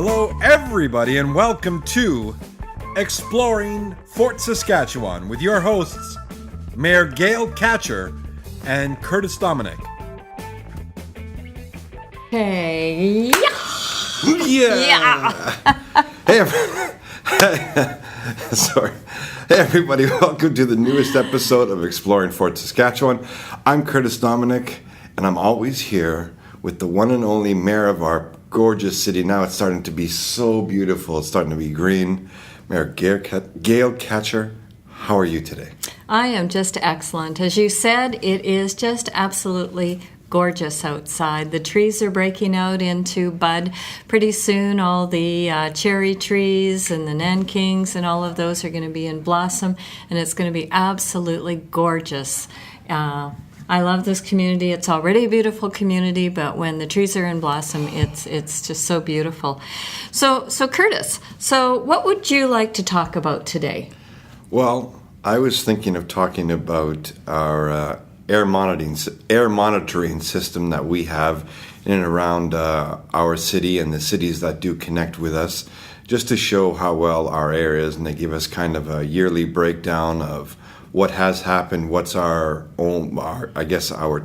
Hello, everybody, and welcome to Exploring Fort Saskatchewan with your hosts, Mayor Gale, Katchur, and Curtis Dominique. Hey. Yeah. Sorry. Hey, everybody, welcome to the newest episode of Exploring Fort Saskatchewan. I'm Curtis Dominique, and I'm always here with the one and only mayor of our gorgeous city. Now it's starting to be so beautiful. It's starting to be green. Mayor Gale Katchur, how are you today? I am just excellent. As you said, it is just absolutely gorgeous outside. The trees are breaking out into bud pretty soon. All the cherry trees and the nankings and all of those are going to be in blossom, and it's going to be absolutely gorgeous. I love this community. It's already a beautiful community, but when the trees are in blossom, it's just so beautiful. So Curtis, what would you like to talk about today? Well, I was thinking of talking about our air monitoring system that we have in and around our city and the cities that do connect with us, just to show how well our air is, and they give us kind of a yearly breakdown of what has happened, what's our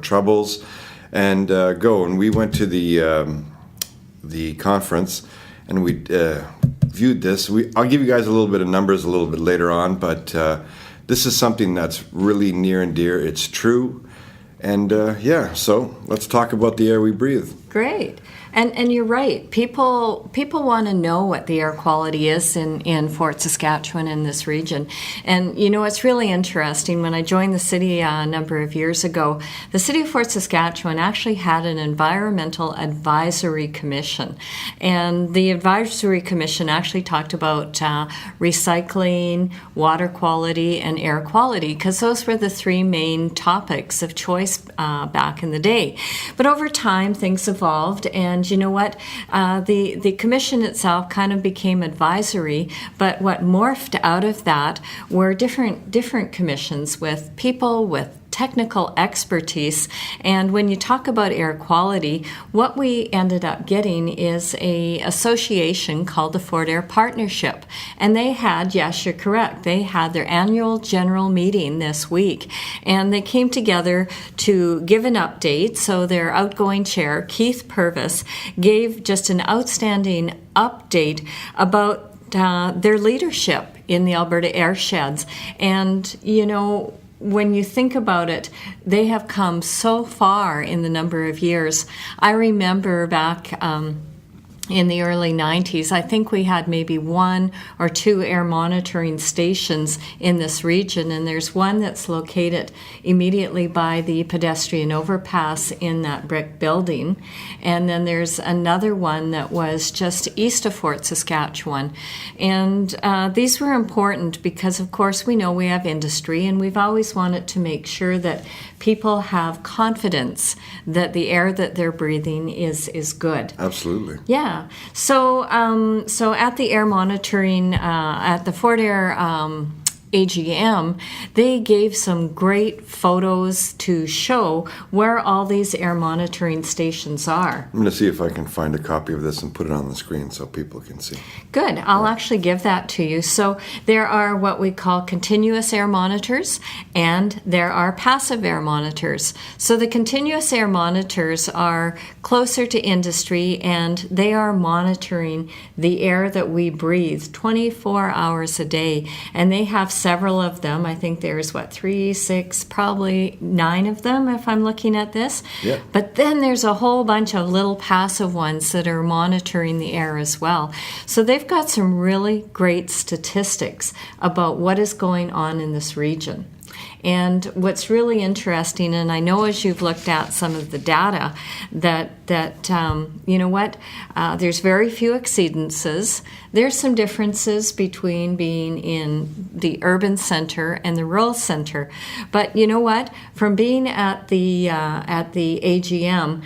troubles, and go. And we went to the conference, and we viewed this. I'll give you guys a little bit of numbers a little bit later on, but this is something that's really near and dear. It's true, and so let's talk about the air we breathe. Great. And you're right. People want to know what the air quality is in Fort Saskatchewan in this region. And, you know, it's really interesting. When I joined the city a number of years ago, the City of Fort Saskatchewan actually had an Environmental Advisory Commission. And the Advisory Commission actually talked about recycling, water quality, and air quality, because those were the three main topics of choice back in the day. But over time, things evolved, and you know what? The commission itself kind of became advisory, but what morphed out of that were different commissions with people with technical expertise. And when you talk about air quality, what we ended up getting is a association called the Fort Air Partnership. And they had, yes, you're correct, they had their annual general meeting this week. And they came together to give an update. So their outgoing chair, Keith Purvis, gave just an outstanding update about their leadership in the Alberta Airsheds. And, you know, when you think about it, they have come so far in the number of years. I remember back in the early 90s, I think we had maybe one or two air monitoring stations in this region, and there's one that's located immediately by the pedestrian overpass in that brick building, and then there's another one that was just east of Fort Saskatchewan. And these were important because, of course, we know we have industry, and we've always wanted to make sure that people have confidence that the air that they're breathing is good. Absolutely. Yeah. So at the air monitoring, at the Fort Air AGM, they gave some great photos to show where all these air monitoring stations are. I'm going to see if I can find a copy of this and put it on the screen so people can see. Good. I'll actually give that to you. So there are what we call continuous air monitors, and there are passive air monitors. So the continuous air monitors are closer to industry, and they are monitoring the air that we breathe 24 hours a day. And they have several of them. I think there's 3, 6, probably 9 of them if I'm looking at this. Yeah. But then there's a whole bunch of little passive ones that are monitoring the air as well. So they've got some really great statistics about what is going on in this region. And what's really interesting, and I know as you've looked at some of the data, that you know what, there's very few exceedances. There's some differences between being in the urban center and the rural center. But you know what, from being at the AGM,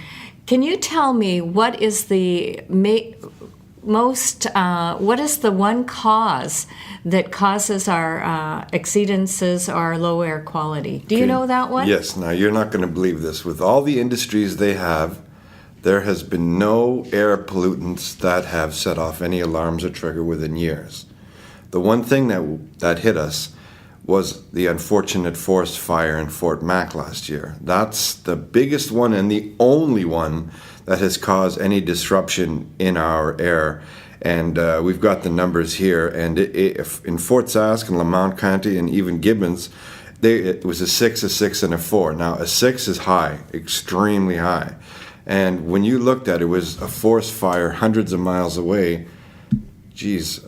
can you tell me what is the what is the one cause that causes our exceedances or low air quality? Do you know that one? Yes. Now, you're not going to believe this. With all the industries they have, there has been no air pollutants that have set off any alarms or trigger within years. The one thing that hit us was the unfortunate forest fire in Fort Mac last year. That's the biggest one and the only one that has caused any disruption in our air. And we've got the numbers here. And in Fort Sask and Lamont County and even Gibbons, it was a 6, a 6, and a 4. Now, a 6 is high, extremely high. And when you looked at it, it was a forest fire hundreds of miles away. Geez,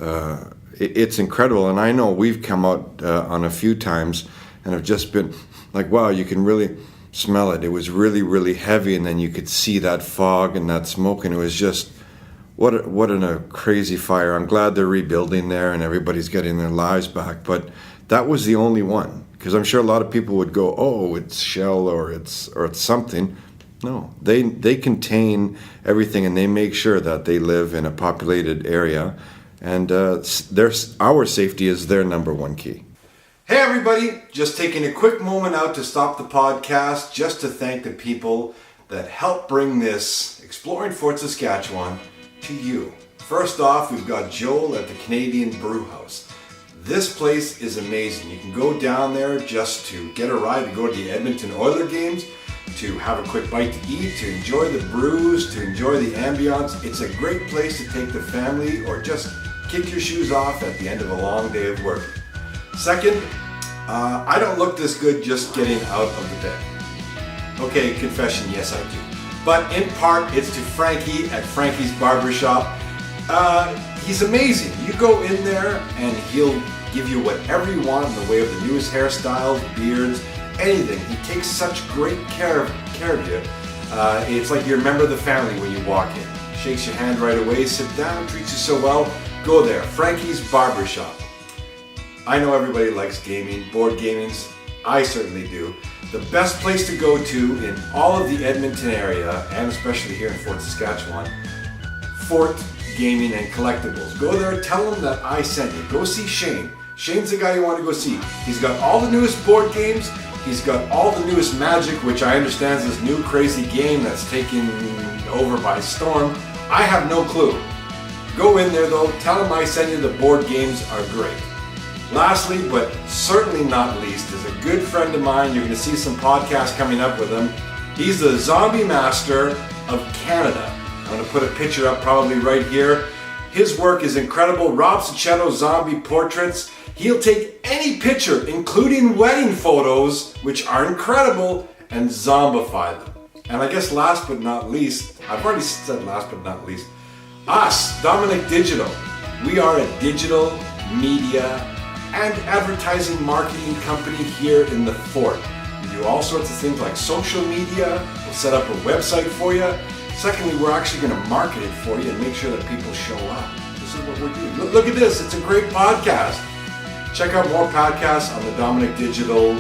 it's incredible. And I know we've come out on a few times and have just been like, wow, you can really smell it. It was really, really heavy, and then you could see that fog and that smoke, and it was just, what a crazy fire. I'm glad they're rebuilding there and everybody's getting their lives back, but that was the only one. Because I'm sure a lot of people would go, oh, it's Shell or it's something. No, they contain everything, and they make sure that they live in a populated area, and our safety is their number one key. Hey everybody, just taking a quick moment out to stop the podcast just to thank the people that helped bring this Exploring Fort Saskatchewan to you. First off, we've got Joel at the Canadian Brew House. This place is amazing. You can go down there just to get a ride to go to the Edmonton Oilers games, to have a quick bite to eat, to enjoy the brews, to enjoy the ambiance. It's a great place to take the family or just kick your shoes off at the end of a long day of work. Second, I don't look this good just getting out of the bed. Okay, confession, yes I do. But in part, it's to Frankie at Frankie's Barbershop. He's amazing. You go in there and he'll give you whatever you want in the way of the newest hairstyles, beards, anything. He takes such great care of you. It's like you're a member of the family when you walk in. Shakes your hand right away, sit down, treats you so well. Go there, Frankie's Barbershop. I know everybody likes gaming, board gamings. I certainly do. The best place to go to in all of the Edmonton area, and especially here in Fort Saskatchewan, Fort Gaming and Collectibles. Go there, tell them that I sent you. Go see Shane. Shane's the guy you want to go see. He's got all the newest board games. He's got all the newest Magic, which I understand is this new crazy game that's taken over by storm. I have no clue. Go in there though, tell him I sent you. The board games are great. Lastly, but certainly not least, is a good friend of mine. You're going to see some podcasts coming up with him. He's the Zombie Master of Canada. I'm going to put a picture up probably right here. His work is incredible. Rob Cicchetto Zombie Portraits. He'll take any picture, including wedding photos, which are incredible, and zombify them. And I guess last but not least, I've already said last but not least, us, Dominique Digital. We are a digital media and advertising marketing company here in the Fort. We do all sorts of things like social media. We'll set up a website for you. Secondly, we're actually going to market it for you and make sure that people show up. This is what we're doing. Look at this. It's a great podcast. Check out more podcasts on the Dominique Digital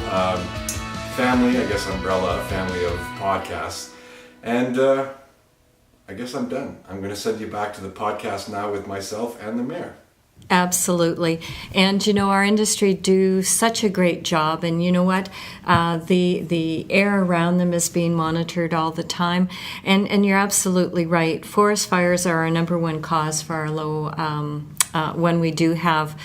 family, I guess umbrella, family of podcasts. And I guess I'm done. I'm going to send you back to the podcast now with myself and the mayor. Absolutely. And, you know, our industry do such a great job. And you know what? The air around them is being monitored all the time. And you're absolutely right. Forest fires are our number one cause for our low when we do have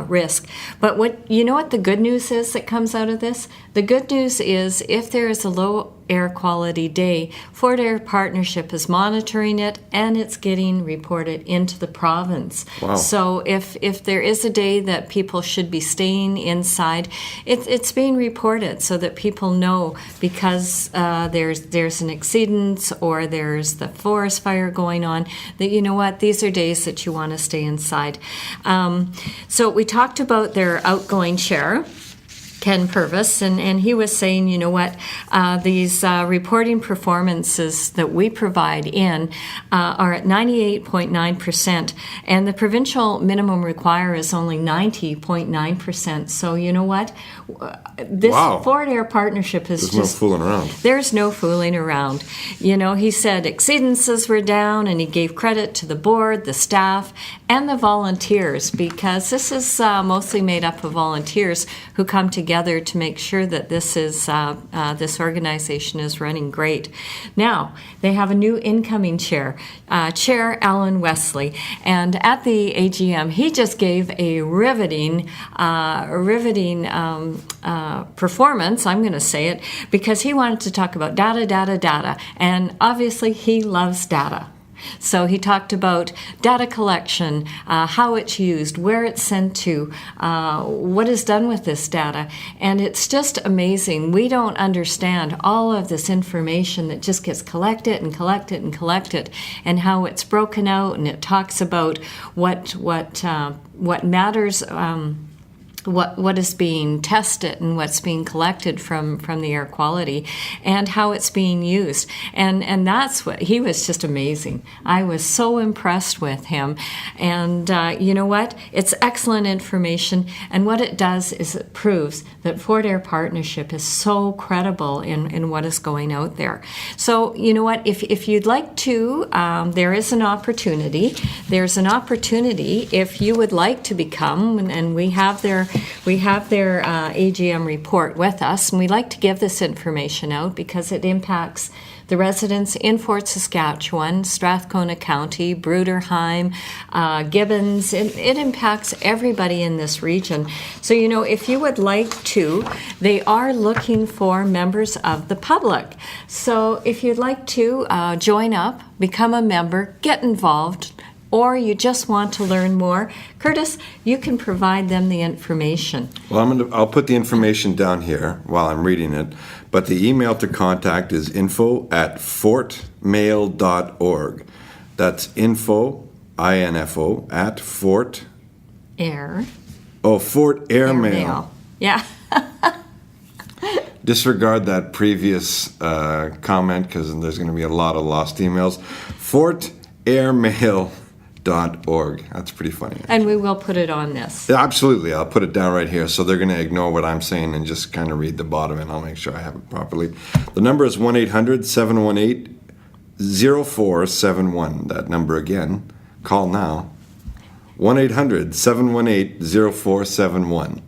risk. But what the good news is that comes out of this? The good news is if there is a low air quality day, Fort Air Partnership is monitoring it and it's getting reported into the province. Wow. So if there is a day that people should be staying inside, it's being reported so that people know, because there's an exceedance or there's the forest fire going on, that you know what, these are days that you want to stay inside. So we talked about their outgoing chair, Ken Purvis, and he was saying, you know what, these reporting performances that we provide in are at 98.9%, and the provincial minimum require is only 90.9%. So you know what, this Fort Air Partnership is There's no fooling around. There's no fooling around. You know, he said exceedances were down, and he gave credit to the board, the staff, and the volunteers, because this is mostly made up of volunteers who come together together to make sure that this organization is running great. Now, they have a new incoming chair, Chair Alan Wesley, and at the AGM, he just gave a riveting performance, I'm going to say it, because he wanted to talk about data, and obviously he loves data. So he talked about data collection, how it's used, where it's sent to, what is done with this data. And it's just amazing. We don't understand all of this information that just gets collected, and how it's broken out, and it talks about what matters, what is being tested and what's being collected from the air quality, and how it's being used. And that's what, he was just amazing. I was so impressed with him. And you know what? It's excellent information. And what it does is it proves that Fort Air Partnership is so credible in what is going out there. So, you know what? If you'd like to, there is an opportunity. There's an opportunity if you would like to become, and we have their AGM report with us, and we like to give this information out because it impacts the residents in Fort Saskatchewan, Strathcona County, Bruderheim, Gibbons. It impacts everybody in this region. So, you know, if you would like to, they are looking for members of the public. So if you'd like to join up, become a member, get involved, or you just want to learn more, Curtis, you can provide them the information. Well, I'll put the information down here while I'm reading it, but the email to contact is info@fortmail.org. That's info, I-N-F-O, at Fort Air. Oh, Fort Air Mail. Yeah. Disregard that previous comment because there's going to be a lot of lost emails. FortAirMail.org. That's pretty funny. And we will put it on this. Yeah, absolutely. I'll put it down right here so they're going to ignore what I'm saying and just kind of read the bottom, and I'll make sure I have it properly. The number is 1-800-718-0471. That number again. Call now. 1-800-718-0471.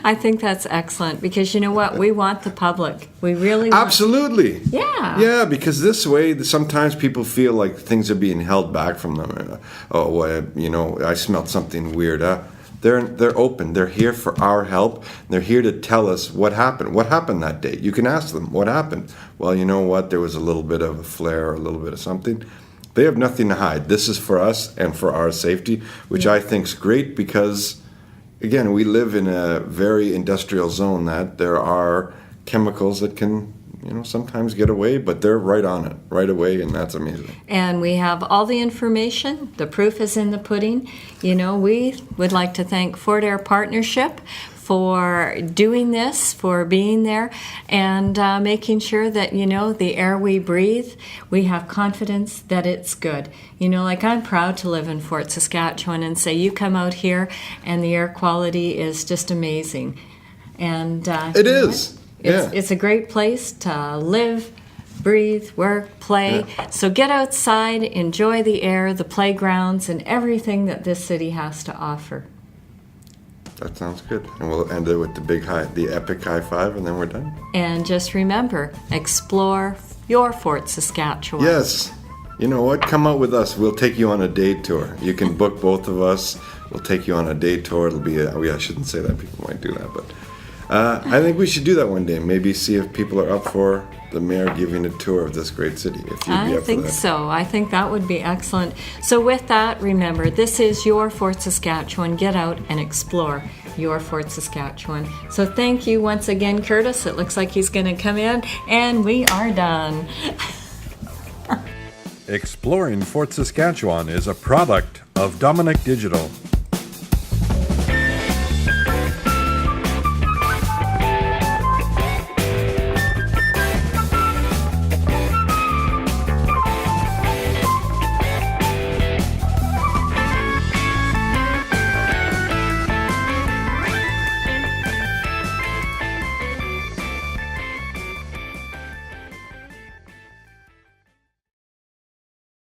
I think that's excellent because you know what? We want the public. We really want. Absolutely. Yeah. Yeah, because this way, sometimes people feel like things are being held back from them. I smelled something weird. They're open. They're here for our help. They're here to tell us what happened. What happened that day? You can ask them, what happened? Well, you know what? There was a little bit of a flare or a little bit of something. They have nothing to hide. This is for us and for our safety, which I think is great because, again, we live in a very industrial zone that there are chemicals that can, sometimes get away, but they're right on it right away, and that's amazing. And we have all the information. The proof is in the pudding. We would like to thank Fort Air Partnership for doing this, for being there, and making sure that, the air we breathe, we have confidence that it's good. Like I'm proud to live in Fort Saskatchewan and say you come out here and the air quality is just amazing. And it is. It's a great place to live, breathe, work, play. Yeah. So get outside, enjoy the air, the playgrounds, and everything that this city has to offer. That sounds good. And we'll end it with the epic high five, and then we're done. And just remember, explore your Fort Saskatchewan. Yes. You know what? Come out with us. We'll take you on a day tour. You can book both of us. We'll take you on a day tour. It'll be I shouldn't say that. People might do that, but I think we should do that one day. Maybe see if people are up for the mayor giving a tour of this great city. If you'd be up for that. I think so. I think that would be excellent. So with that, remember, this is your Fort Saskatchewan. Get out and explore your Fort Saskatchewan. So thank you once again, Curtis. It looks like he's going to come in, and we are done. Exploring Fort Saskatchewan is a product of Dominique Digital.